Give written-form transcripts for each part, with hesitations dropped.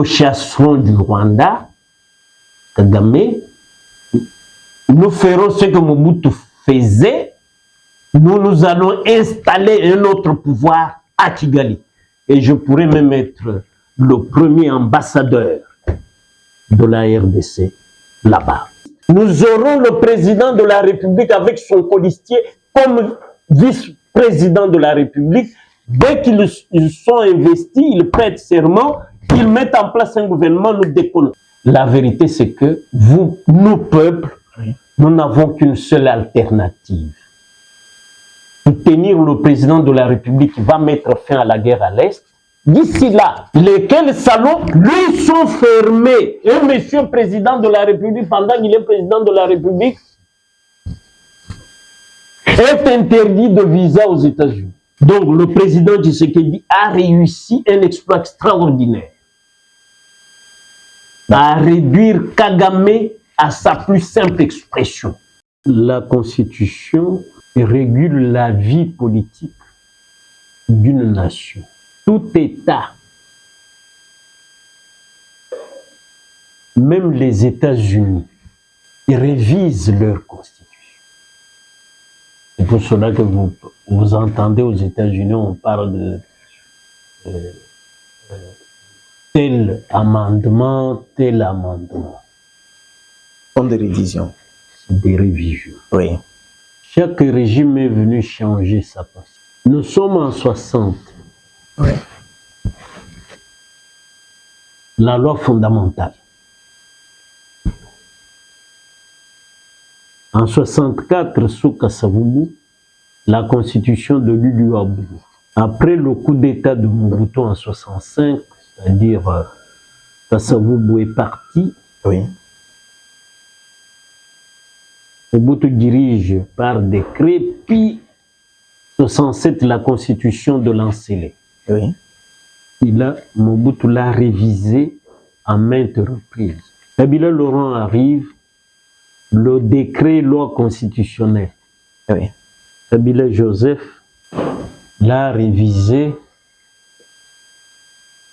le chasseront du Rwanda, Kagame, nous ferons ce que Mobutu faisait, nous allons installer un autre pouvoir à Kigali. Et je pourrais même être le premier ambassadeur de la RDC là-bas. Nous aurons le président de la République avec son colistier comme vice-président de la République. Dès qu'ils sont investis, ils prêtent serment, ils mettent en place un gouvernement, nous déconnons. La vérité, c'est que vous, nous, peuple, nous n'avons qu'une seule alternative. Soutenir le président de la République qui va mettre fin à la guerre à l'Est. D'ici là, lesquels salons lui sont fermés. Et monsieur président de la République, pendant qu'il est président de la République, est interdit de visa aux États-Unis. Donc le président Tshisekedi a réussi un exploit extraordinaire à réduire Kagame à sa plus simple expression. La Constitution régule la vie politique d'une nation. Tout État, même les États-Unis, révisent leur Constitution. C'est pour cela que vous entendez aux États-Unis, on parle de tel amendement, tel amendement. Comme des révisions. C'est des révisions. Oui. Chaque régime est venu changer sa posture. Nous sommes en 60. Oui. La loi fondamentale. En 64, sous Kasavubu, la constitution de Lulu Abu. Après le coup d'état de Mobutu en 65, c'est-à-dire Kasavubu est parti. Oui. Mobutu dirige par décret, puis 67, la constitution de Lancélé. Oui. Mobutu l'a révisé à maintes reprises. Kabila Laurent arrive, le décret loi constitutionnelle. Oui. Kabila Joseph l'a révisé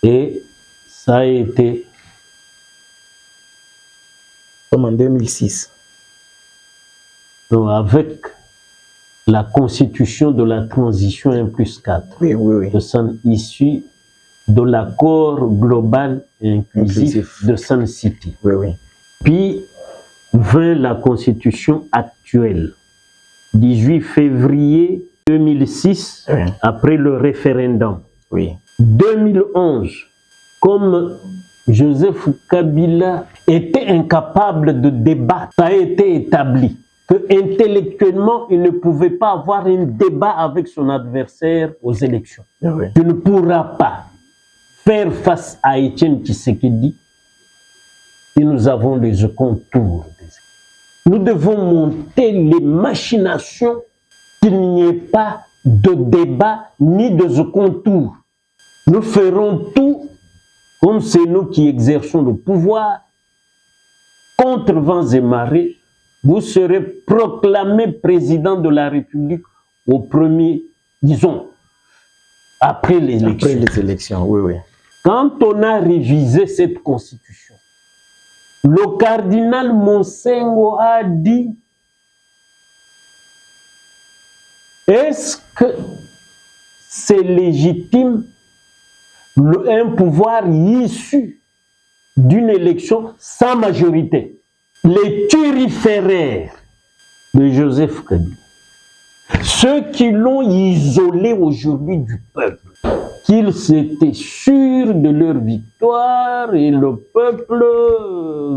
et ça a été comme en 2006. Donc avec la constitution de la transition 1+4, oui, oui, oui. Issue de l'accord global et inclusif de Sun City. Oui, oui. Puis vint la constitution actuelle, 18 février 2006, oui. Après le référendum. Oui. 2011, comme Joseph Kabila était incapable de débattre, ça a été établi que intellectuellement, il ne pouvait pas avoir un débat avec son adversaire aux élections. Oui. Tu ne pourras pas faire face à Étienne Tshisekedi si nous avons les contours. Nous devons monter les machinations qu'il n'y ait pas de débat ni de contours. Nous ferons tout, comme c'est nous qui exerçons le pouvoir, contre vents et marées. Vous serez proclamé président de la République au premier, disons, après l'élection. Après les élections, oui, oui. Quand on a révisé cette constitution, le cardinal Monsengo a dit: est-ce que c'est légitime un pouvoir issu d'une élection sans majorité? Les turiféraires de Joseph Kabila, ceux qui l'ont isolé aujourd'hui du peuple, qu'ils étaient sûrs de leur victoire et le peuple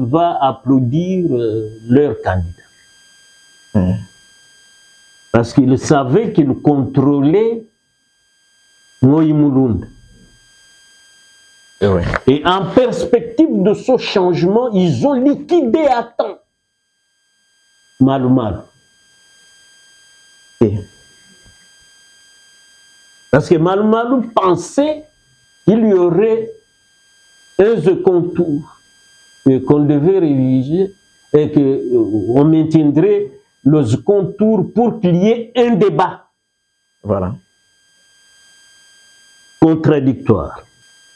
va applaudir leur candidat. Parce qu'ils savaient qu'ils contrôlaient Moïmoulound. Oui. Et en perspective de ce changement, ils ont liquidé à temps Malou Malou. Parce que Malou Malou pensait qu'il y aurait un second tour qu'on devait réviser et qu'on maintiendrait le second tour pour qu'il y ait un débat. Voilà. Contradictoire.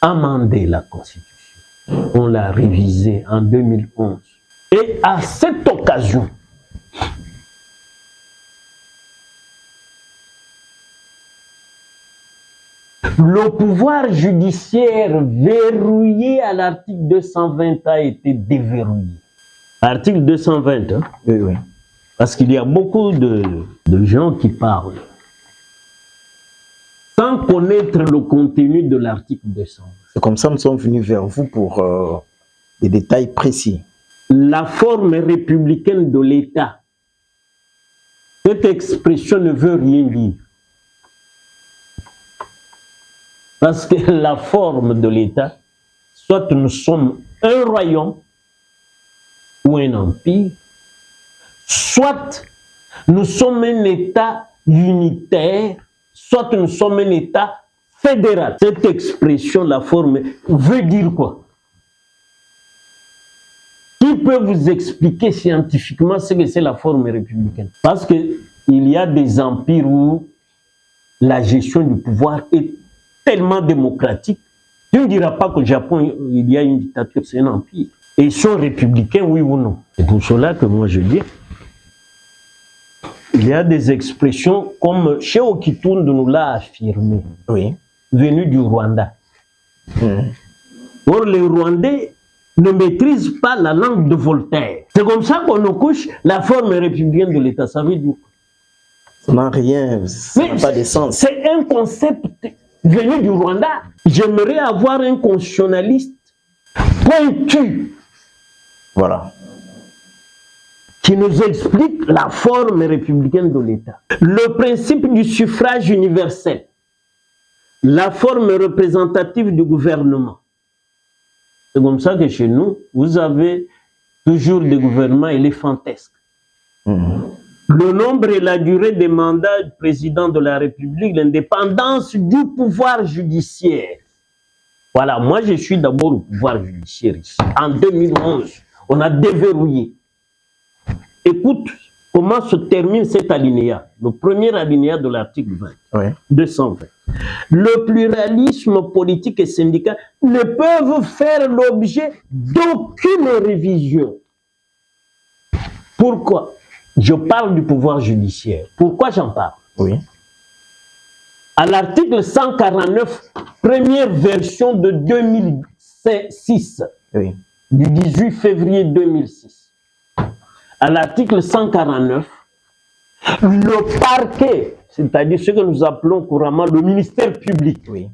Amender la Constitution. On l'a révisé en 2011. Et à cette occasion, le pouvoir judiciaire verrouillé à l'article 220 a été déverrouillé. Article 220, hein? Oui, oui. Parce qu'il y a beaucoup de gens qui parlent sans connaître le contenu de l'article 220. C'est comme ça que nous sommes venus vers vous pour des détails précis. La forme républicaine de l'État. Cette expression ne veut rien dire. Parce que la forme de l'État, soit nous sommes un royaume ou un empire, soit nous sommes un État unitaire, soit nous sommes un État fédéral. Cette expression, la forme, veut dire quoi? Qui peut vous expliquer scientifiquement ce que c'est la forme républicaine? Parce qu'il y a des empires où la gestion du pouvoir est tellement démocratique. Tu ne diras pas qu'au Japon, il y a une dictature, c'est un empire. Et ils sont républicains, oui ou non? C'est pour cela que moi je dis, il y a des expressions comme chez Okitoun nous l'a affirmé, oui, venu du Rwanda. Or, les Rwandais ne maîtrisent pas la langue de Voltaire. C'est comme ça qu'on nous couche la forme républicaine de l'État. Ça veut dire quoi? Ça n'a rien, ça n'a pas de sens. C'est un concept venu du Rwanda. J'aimerais avoir un constitutionnaliste pointu. Voilà. Qui nous explique la forme républicaine de l'État. Le principe du suffrage universel. La forme représentative du gouvernement. C'est comme ça que chez nous, vous avez toujours des gouvernements éléphantesques. Le nombre et la durée des mandats du président de la République, l'indépendance du pouvoir judiciaire. Voilà, moi je suis d'abord au pouvoir judiciaire ici. En 2011, on a déverrouillé. Écoute comment se termine cet alinéa, le premier alinéa de l'article 20, oui. 220. Le pluralisme politique et syndical ne peuvent faire l'objet d'aucune révision. Pourquoi? Je parle du pouvoir judiciaire. Pourquoi j'en parle? Oui. À l'article 149, première version de 2006, oui. Du 18 février 2006. À l'article 149, le parquet, c'est-à-dire ce que nous appelons couramment le ministère public, oui,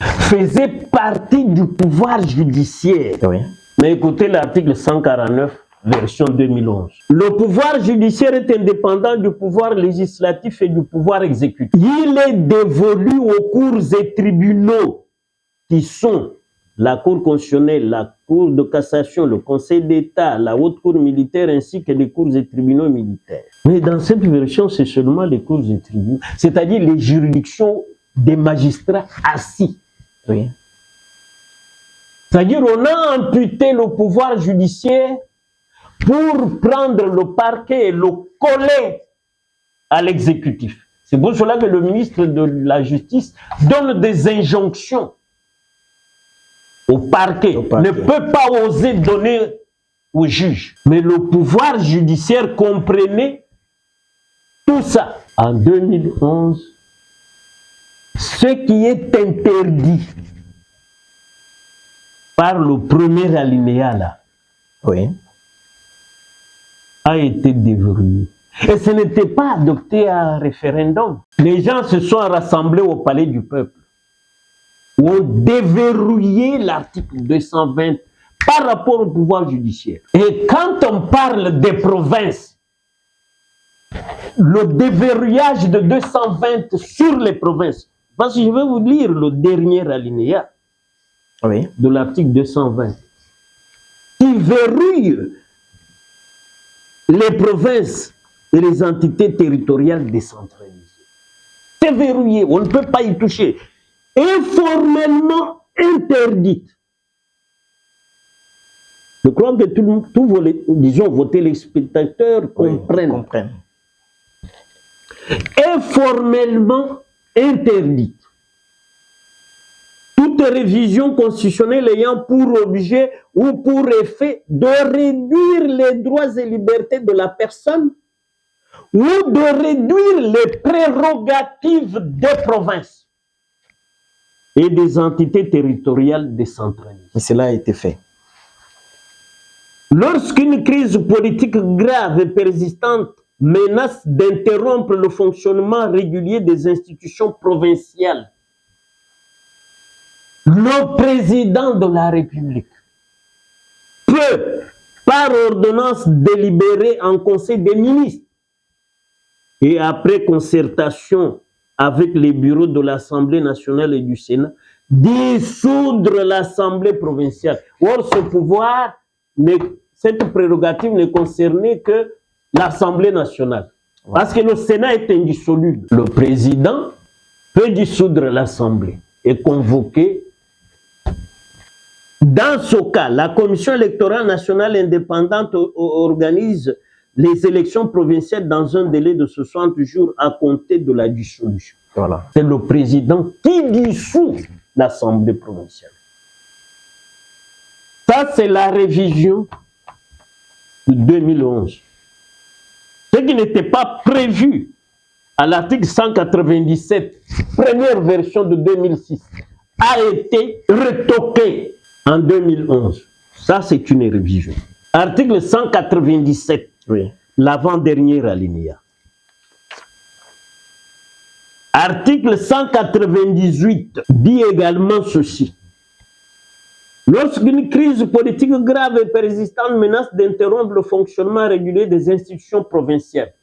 faisait partie du pouvoir judiciaire. Oui. Mais écoutez l'article 149, version 2011. Le pouvoir judiciaire est indépendant du pouvoir législatif et du pouvoir exécutif. Il est dévolu aux cours et tribunaux qui sont la Cour constitutionnelle, la Cour de cassation, le Conseil d'État, la Haute Cour militaire ainsi que les cours et tribunaux militaires. Mais dans cette version, c'est seulement les cours et tribunaux, c'est-à-dire les juridictions des magistrats assis. Oui. C'est-à-dire on a amputé le pouvoir judiciaire pour prendre le parquet et le coller à l'exécutif. C'est pour cela que le ministre de la Justice donne des injonctions au parquet, ne peut pas oser donner au juge. Mais le pouvoir judiciaire comprenait tout ça. En 2011, ce qui est interdit par le premier alinéa là, oui, a été déverrouillé. Et ce n'était pas adopté à un référendum. Les gens se sont rassemblés au palais du peuple, où on déverrouillé l'article 220 par rapport au pouvoir judiciaire. Et quand on parle des provinces, le déverrouillage de 220 sur les provinces, parce que je vais vous lire le dernier alinéa oui, de l'article 220, qui verrouille les provinces et les entités territoriales décentralisées. C'est verrouillé, on ne peut pas y toucher. Informellement interdite. Je crois que tous vos téléspectateurs comprennent. Oui, comprennent. Informellement interdite. toute révision constitutionnelle ayant pour objet ou pour effet de réduire les droits et libertés de la personne ou de réduire les prérogatives des provinces et des entités territoriales décentralisées. Et cela a été fait. Lorsqu'une crise politique grave et persistante menace d'interrompre le fonctionnement régulier des institutions provinciales, le président de la République peut, par ordonnance délibérée en Conseil des ministres et après concertation avec les bureaux de l'Assemblée nationale et du Sénat, dissoudre l'Assemblée provinciale. Or, ce pouvoir, cette prérogative ne concernait que l'Assemblée nationale. Parce que le Sénat est indissoluble. Le président peut dissoudre l'Assemblée et convoquer. Dans ce cas, la Commission électorale nationale indépendante organise les élections provinciales dans un délai de 60 jours à compter de la dissolution. Voilà. C'est le président qui dissout l'Assemblée provinciale. Ça, c'est la révision de 2011. Ce qui n'était pas prévu à l'article 197, première version de 2006, a été retoqué en 2011. Ça, c'est une révision. Article 197, oui. L'avant-dernier alinéa. Article 198 dit également ceci. Lorsqu'une crise politique grave et persistante menace d'interrompre le fonctionnement régulier des institutions provinciales,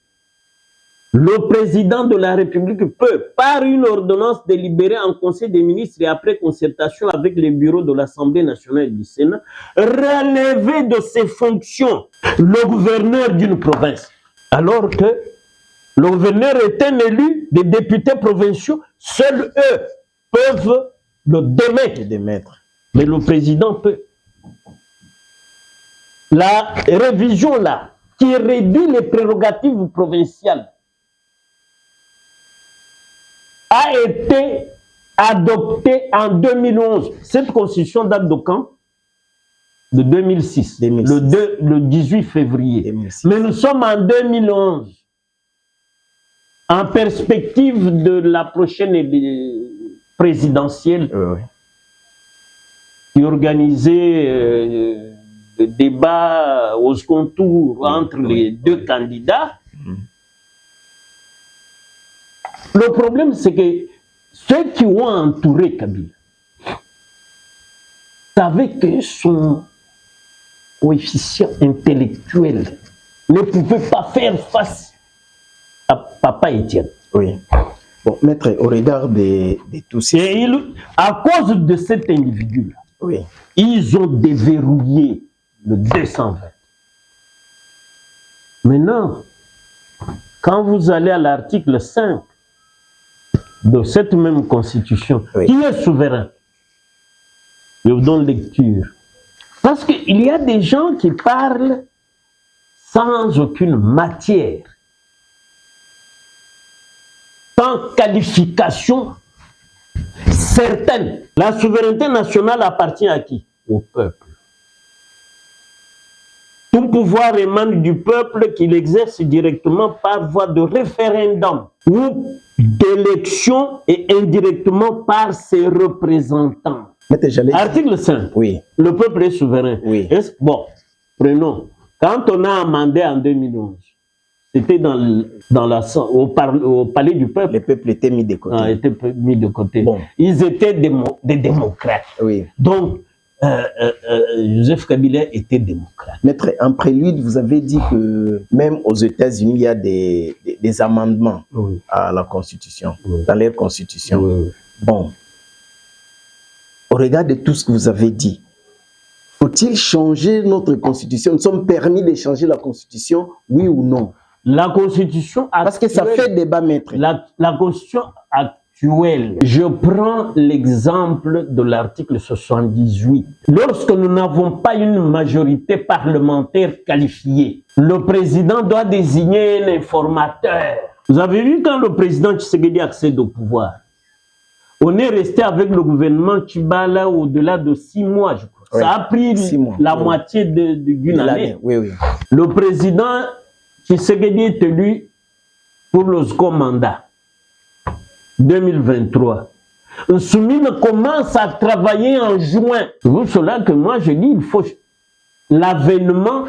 le président de la République peut, par une ordonnance délibérée en Conseil des ministres et après concertation avec les bureaux de l'Assemblée nationale et du Sénat, relever de ses fonctions le gouverneur d'une province. Alors que le gouverneur est un élu des députés provinciaux, seuls eux peuvent le démettre. Mais le président peut. La révision là, qui réduit les prérogatives provinciales, a été adoptée en 2011. Cette constitution date de quand? De 2006. Le 18 février. 2006. Mais nous sommes en 2011. En perspective de la prochaine présidentielle, qui organisait le débat au second tour entre les deux candidats. Le problème, c'est que ceux qui ont entouré Kabila savaient que son coefficient intellectuel ne pouvait pas faire face à Papa Étienne. Oui. Bon, maître, au regard de tous ces... Et à cause de cet individu-là, oui, ils ont déverrouillé le 220. Maintenant, quand vous allez à l'article 5 de cette même constitution, qui est souverain, je vous donne lecture. Parce qu'il y a des gens qui parlent sans aucune matière, sans qualification certaine. La souveraineté nationale appartient à qui? Au peuple. Tout pouvoir émane du peuple qu'il exerce directement par voie de référendum ou d'élection et indirectement par ses représentants. Article 5. Oui. Le peuple est souverain. Oui. Bon, prenons. Quand on a amendé en 2011, c'était au palais du peuple. Le peuple était mis de côté. Était mis de côté. Bon. Ils étaient des démocrates. Oui. Donc, Joseph Kabila était démocrate. Maître, en prélude, vous avez dit que même aux États-Unis, il y a des amendements à la Constitution, dans leur Constitution. Oui. Bon, au regard de tout ce que vous avez dit, faut-il changer notre Constitution? Nous sommes permis de changer la Constitution, oui ou non? La Constitution actuelle... Parce que ça fait débat, maître. La Constitution actuelle, je prends l'exemple de l'article 78. Lorsque nous n'avons pas une majorité parlementaire qualifiée, le président doit désigner un informateur. Vous avez vu quand le président Tshisekedi accède au pouvoir, On est resté avec le gouvernement Tshibala au-delà de 6 mois, je crois. Oui, ça a pris la moitié d'une année. Oui, oui. Le président Tshisekedi est élu pour le second mandat, 2023. Nsoumine commence à travailler en juin. C'est pour cela que moi je dis il faut l'avènement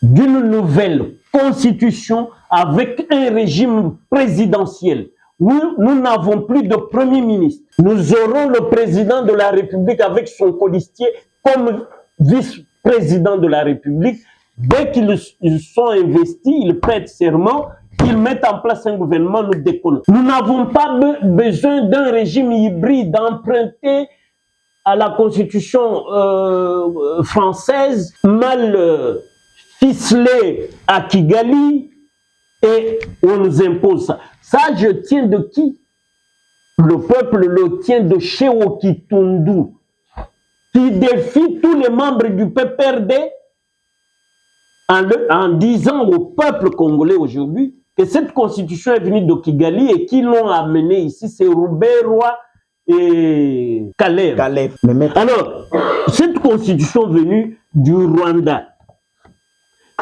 d'une nouvelle constitution avec un régime présidentiel où nous n'avons plus de premier ministre. Nous aurons le président de la République avec son colistier comme vice-président de la République. Dès qu'ils sont investis, ils prêtent serment, ils mettent en place un gouvernement, nous décollons. Nous n'avons pas besoin d'un régime hybride emprunté à la constitution française, mal ficelée à Kigali, et on nous impose ça. Ça, je tiens de qui? Le peuple le tient de Shewo Kitundu, qui défie tous les membres du PPRD en disant au peuple congolais aujourd'hui que cette constitution est venue de Kigali et qui l'ont amenée ici, c'est Roubaix-Roy et Calais. Alors, cette constitution venue du Rwanda,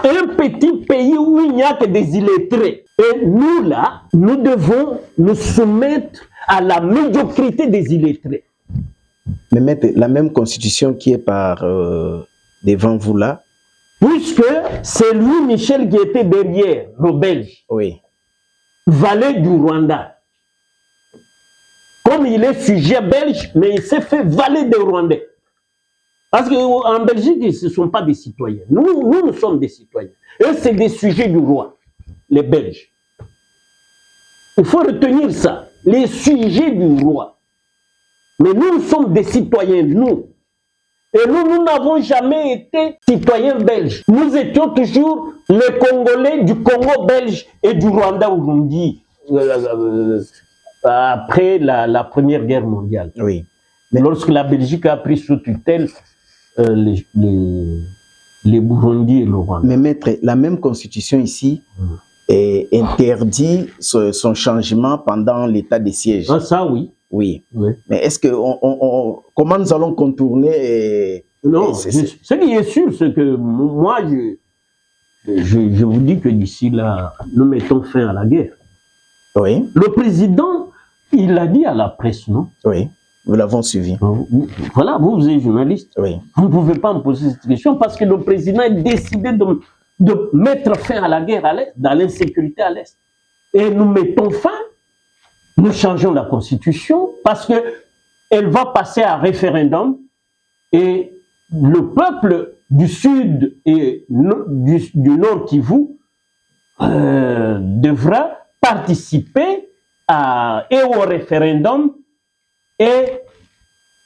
un petit pays où il n'y a que des illettrés. Et nous, là, nous devons nous soumettre à la médiocrité des illettrés. Mais maître, la même constitution qui est par devant vous là, puisque c'est lui, Michel, qui était derrière, le Belge, oui, valet du Rwanda. Comme il est sujet belge, mais il s'est fait valet des Rwandais. Parce qu'en Belgique, ce ne sont pas des citoyens. Nous sommes des citoyens. Eux, c'est des sujets du roi, les Belges. Il faut retenir ça, les sujets du roi. Mais nous sommes des citoyens, nous. Et nous n'avons jamais été citoyens belges. Nous étions toujours les Congolais du Congo belge et du Rwanda-Urundi après la Première Guerre mondiale. Oui. Mais lorsque la Belgique a pris sous tutelle les Burundi et le Rwanda. Mais maître, la même constitution ici interdit son changement pendant l'état de siège. Ah, ça, oui. Oui. Mais est-ce que comment nous allons contourner non, ce qui est sûr, c'est que moi, je vous dis que d'ici là, nous mettons fin à la guerre. Oui. Le président, il l'a dit à la presse, non? Oui, nous l'avons suivi. Voilà, vous êtes journaliste. Oui. Vous ne pouvez pas me poser cette question parce que le président a décidé de mettre fin à la guerre à l'Est, dans l'insécurité à l'Est. Et nous mettons fin. Nous changeons la constitution parce qu'elle va passer à référendum et le peuple du Sud et du Nord Kivu devra participer et au référendum et,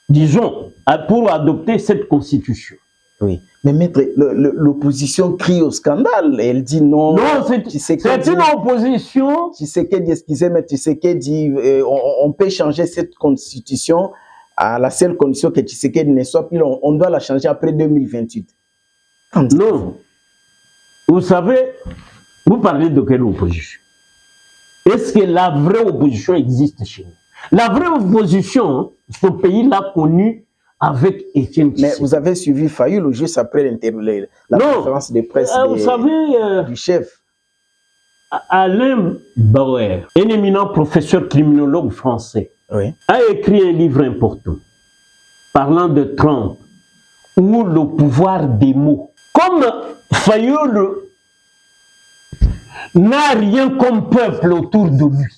disons, pour adopter cette constitution. Oui, mais maître, l'opposition crie au scandale. Elle dit non. Non, c'est une opposition. Tshisekedi, excusez, mais Tshisekedi, on peut changer cette constitution à la seule condition que Tshisekedi ne soit plus. On doit la changer après 2028. Non. Vous savez, vous parlez de quelle opposition? Est-ce que la vraie opposition existe chez nous? La vraie opposition, ce pays-là connu avec Étienne Tshisekedi. Mais vous avez suivi Fayoulou juste après la conférence de presse vous savez, du chef. Alain Bauer, un éminent professeur criminologue français, oui, a écrit un livre important parlant de Trump, ou le pouvoir des mots. Comme Fayoulou n'a rien comme peuple autour de lui.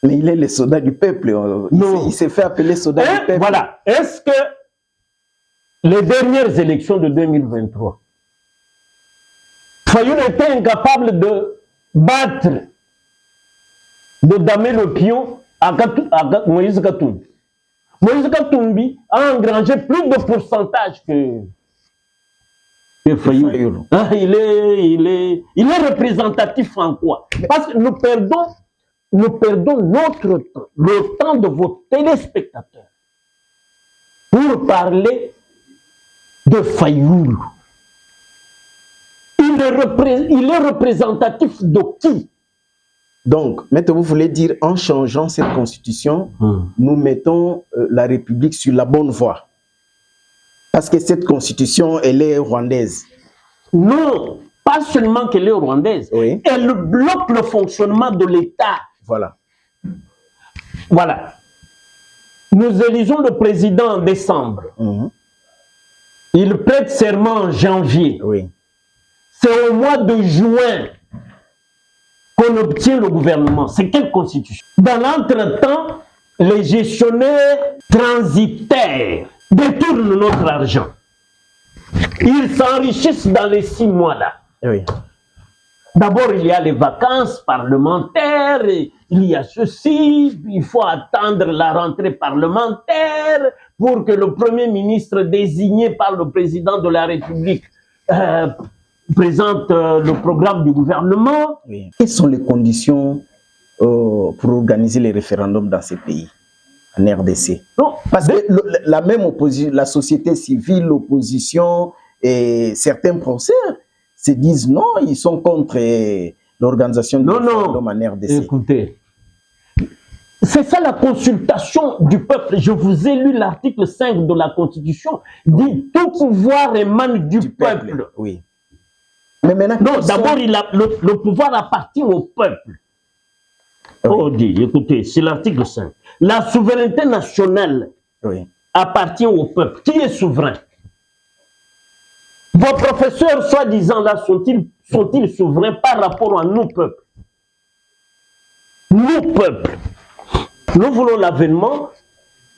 Mais il est le soldat du peuple. Non. Il s'est fait appeler soldat du peuple. Voilà. Est-ce que les dernières élections de 2023, Fayoulou était incapable de battre, de damer le pion à Moïse Katumbi? Moïse Katumbi a engrangé plus de pourcentage que Fayoulou. Ah, il est représentatif en quoi? Parce que nous perdons notre temps, le temps de vos téléspectateurs, pour parler de Fayoulou. Il est représentatif de qui? Donc, maintenant, vous voulez dire, en changeant cette constitution, nous mettons la République sur la bonne voie. Parce que cette constitution, elle est rwandaise. Non, pas seulement qu'elle est rwandaise. Oui. Elle bloque le fonctionnement de l'État. Voilà. Voilà. Nous élisons le président en décembre. Il prête serment en janvier. Oui. C'est au mois de juin qu'on obtient le gouvernement. C'est quelle constitution? Dans l'entretemps, les gestionnaires transitaires détournent notre argent. Ils s'enrichissent dans les 6 mois là. Oui. D'abord, il y a les vacances parlementaires, il y a ceci, il faut attendre la rentrée parlementaire pour que le Premier ministre désigné par le président de la République présente le programme du gouvernement. Oui. Quelles sont les conditions pour organiser les référendums dans ces pays, en RDC? Non, parce que la même opposition, la société civile, l'opposition et certains procès se disent non, ils sont contre l'organisation du référendum en RDC. Écoutez, c'est ça la consultation du peuple. Je vous ai lu l'article 5 de la Constitution, dit tout pouvoir émane du peuple. Oui. Mais maintenant, non, d'abord, le pouvoir appartient au peuple. Oui. Oh, dit, écoutez, c'est l'article 5. La souveraineté nationale appartient au peuple. Qui est souverain? Vos professeurs, soi-disant, là, sont-ils souverains par rapport à nous, peuples? Nous, peuples, nous voulons l'avènement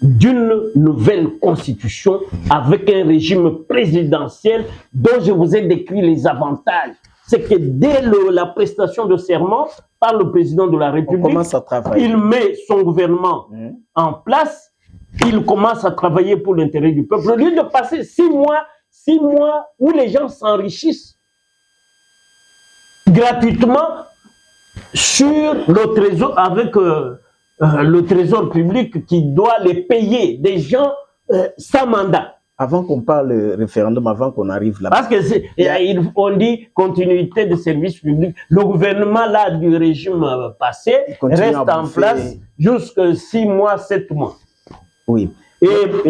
d'une nouvelle constitution avec un régime présidentiel dont je vous ai décrit les avantages. C'est que dès la prestation de serment par le président de la République, il met son gouvernement en place, il commence à travailler pour l'intérêt du peuple. Au lieu de passer 6 mois où les gens s'enrichissent gratuitement sur le trésor, avec le trésor public qui doit les payer, des gens sans mandat. Avant qu'on parle référendum, avant qu'on arrive là. Parce que on dit continuité de service public. Le gouvernement là du régime passé reste en place jusqu'à 6 mois, 7 mois. Oui. Et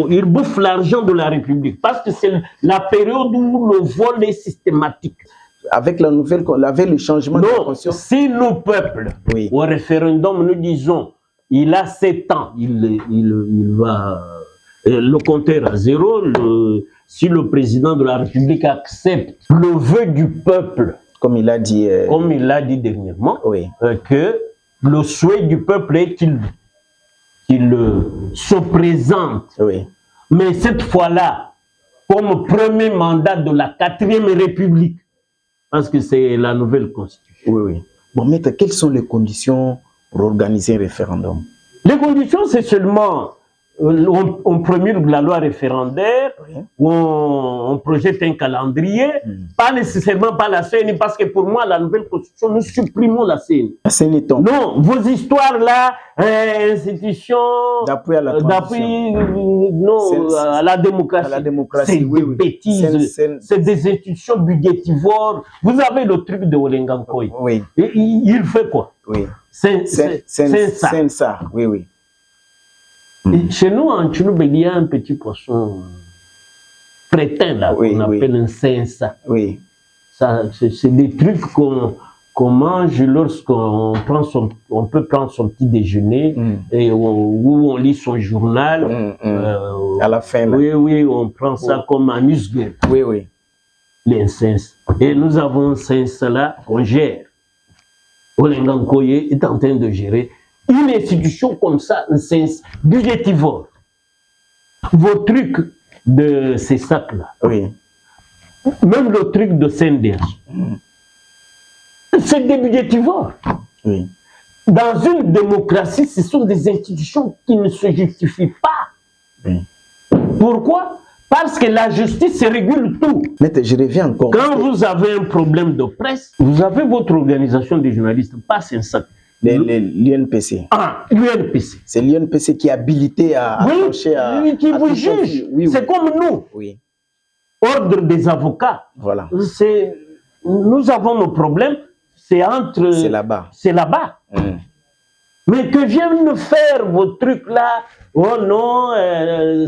il bouffe l'argent de la République parce que c'est la période où le vol est systématique. Avec la nouvelle, avec le changement de conscience. Si nous, peuple, au référendum, nous disons, il a 7 ans, il va le compteur à 0, si le président de la République accepte le vœu du peuple, comme il a dit dernièrement, que le souhait du peuple est qu'il se présente. Mais cette fois-là, comme premier mandat de la 4e République, parce que c'est la nouvelle constitution. Bon, mais quelles sont les conditions pour organiser un référendum? Les conditions, c'est seulement on promulgue la loi référendaire, on projette un calendrier, pas nécessairement par la CENI, parce que pour moi, la nouvelle constitution, nous supprimons la CENI. La CENI tombe. Non, vos histoires là, institutions d'appui à la à la démocratie, c'est des bêtises, c'est des institutions budgétivores. Vous avez le truc de Olengankoy. Il fait quoi? C'est ça. Et chez nous, en Tchounoub, il y a un petit poisson crétin là, qu'on appelle un sensa. C'est des trucs qu'on mange lorsqu'on peut prendre son petit déjeuner et où on lit son journal. À la fin. Là. On prend ça comme un usgueule. L'incense. Et nous avons un sensa là qu'on gère. Olengankoye est en train de gérer une institution comme ça, un sens budgétivore. Vos trucs de ces sacs-là, même le truc de CNDH, c'est des budgétivores. Dans une démocratie, ce sont des institutions qui ne se justifient pas. Pourquoi? Parce que la justice régule tout. Mais je reviens encore. Quand vous avez un problème de presse, vous avez votre organisation des journalistes, pas CNSAC. L'UNPC. L'UNPC. C'est l'UNPC qui est habilité à approcher à... qui vous juge. C'est comme nous. Ordre des avocats. Voilà. Nous avons nos problèmes. c'est entre... C'est là-bas. C'est là-bas. Mais que viennent faire vos trucs là? Oh non,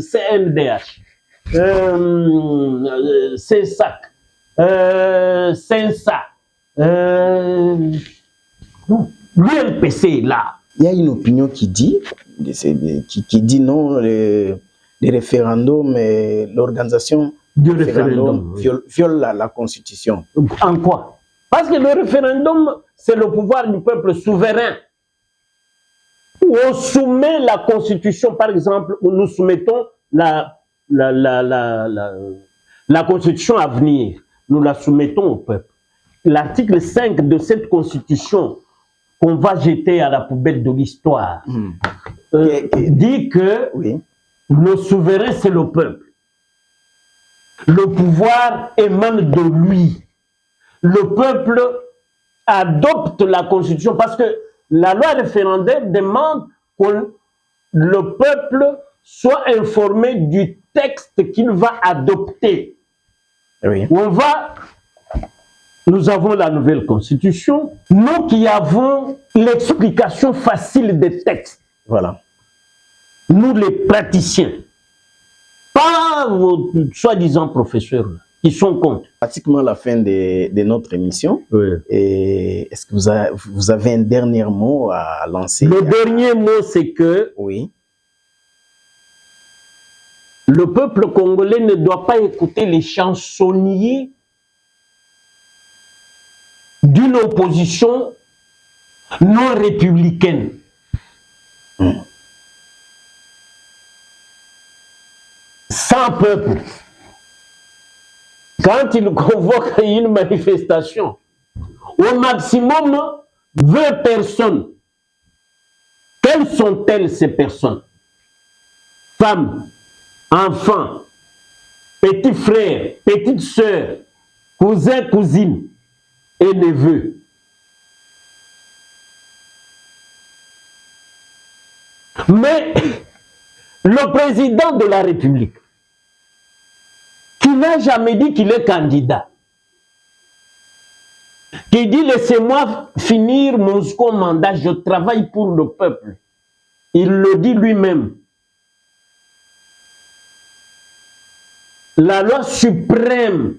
c'est NDH. C'est SAC. C'est ça. L'UNPC là. Il y a une opinion qui dit, non, les référendums et l'organisation du référendum viole la Constitution. En quoi? Parce que le référendum, c'est le pouvoir du peuple souverain. On soumet la Constitution, par exemple, où nous soumettons la Constitution à venir. Nous la soumettons au peuple. L'article 5 de cette Constitution qu'on va jeter à la poubelle de l'histoire dit que le souverain, c'est le peuple. Le pouvoir émane de lui. Le peuple adopte la Constitution parce que la loi référendaire demande que le peuple soit informé du texte qu'il va adopter. Oui. Nous avons la nouvelle Constitution, nous qui avons l'explication facile des textes. Voilà. Nous les praticiens, pas vos soi-disant professeurs qui sont contre. Pratiquement la fin de notre émission. Oui. Est-ce que vous avez un dernier mot à lancer? Le dernier mot, c'est que le peuple congolais ne doit pas écouter les chansonniers d'une opposition non républicaine. Sans peuple. Quand il convoque une manifestation, au maximum 20 personnes. Quelles sont-elles ces personnes? Femmes, enfants, petits frères, petites sœurs, cousins, cousines et neveux. Mais le président de la République, qui n'a jamais dit qu'il est candidat, qui dit laissez-moi finir mon second mandat, je travaille pour le peuple. Il le dit lui-même. La loi suprême,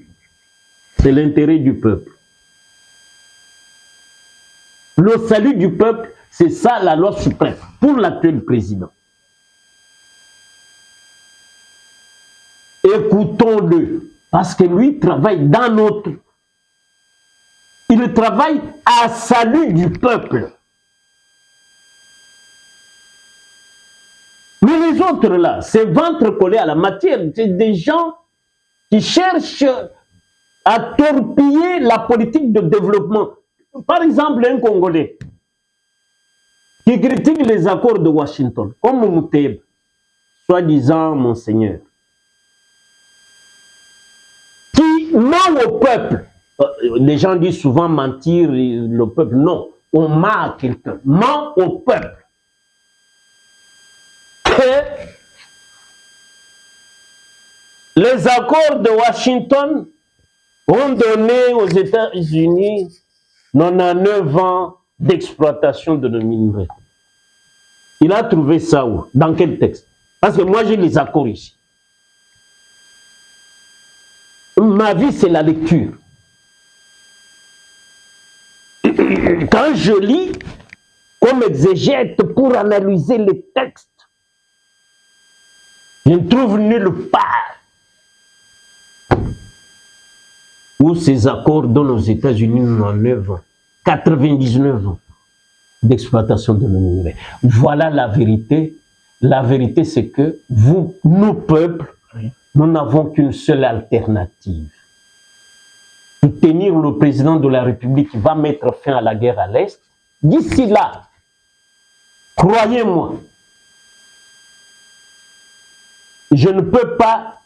c'est l'intérêt du peuple. Le salut du peuple, c'est ça la loi suprême pour l'actuel président. Écoutons-le, parce que lui travaille dans notre... Il travaille à salut du peuple. Mais les autres là, c'est ventre collé à la matière, c'est des gens qui cherchent à torpiller la politique de développement. Par exemple, un Congolais qui critique les accords de Washington, comme Mouteb, soi-disant monseigneur, qui ment au peuple. Les gens disent souvent mentir le peuple. Non, on ment à quelqu'un, ment au peuple. Que les accords de Washington ont donné aux États-Unis 99 ans d'exploitation de nos minerais. Il a trouvé ça où? Dans quel texte? Parce que moi j'ai les accords ici. Ma vie c'est la lecture. Quand je lis comme exégète pour analyser les textes, je ne trouve nulle part où ces accords donnent aux États-Unis 99 ans, 99 ans d'exploitation de nos minerais. Voilà la vérité. La vérité, c'est que vous, nous peuples, nous n'avons qu'une seule alternative. Soutenir le président de la République qui va mettre fin à la guerre à l'Est. D'ici là, croyez-moi, je ne peux pas,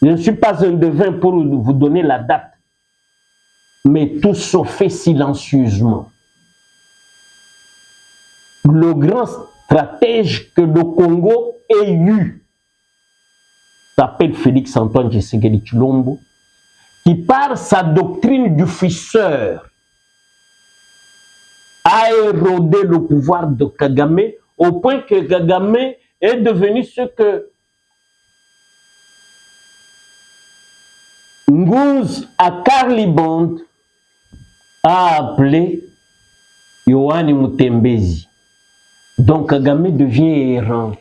je ne suis pas un devin pour vous donner la date, mais tout se fait silencieusement. Le grand stratège que le Congo ait eu s'appelle Félix Antoine Tshisekedi Tshilombo, qui par sa doctrine du fisseur a érodé le pouvoir de Kagame au point que Kagame est devenu ce que Nguz Akarlibond a appelé Yohani Mutembezi. Donc Kagame devient errant.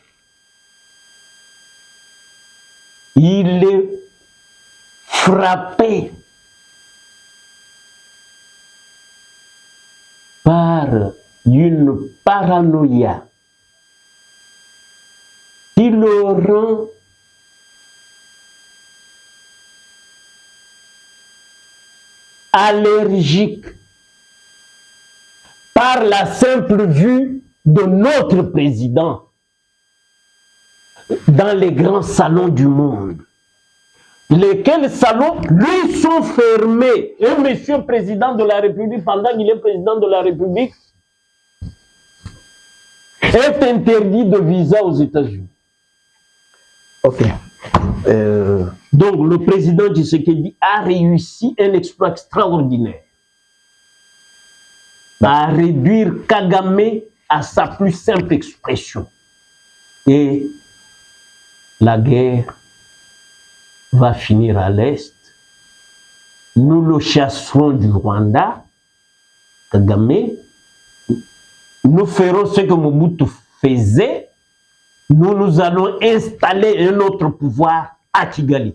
Il est frappé par une paranoïa qui le rend allergique par la simple vue de notre président dans les grands salons du monde. Lesquels salons lui sont fermés. Et monsieur président de la République, pendant qu'il est président de la République, est interdit de visa aux États-Unis. Ok. Donc le président Tshisekedi a réussi un exploit extraordinaire à réduire Kagame à sa plus simple expression. Et la guerre va finir à l'Est. Nous le chasserons du Rwanda, Kagame. Nous ferons ce que Mobutu faisait. Nous allons installer un autre pouvoir à Kigali.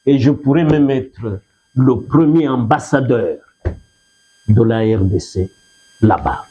Et je pourrais même être le premier ambassadeur de la RDC là-bas.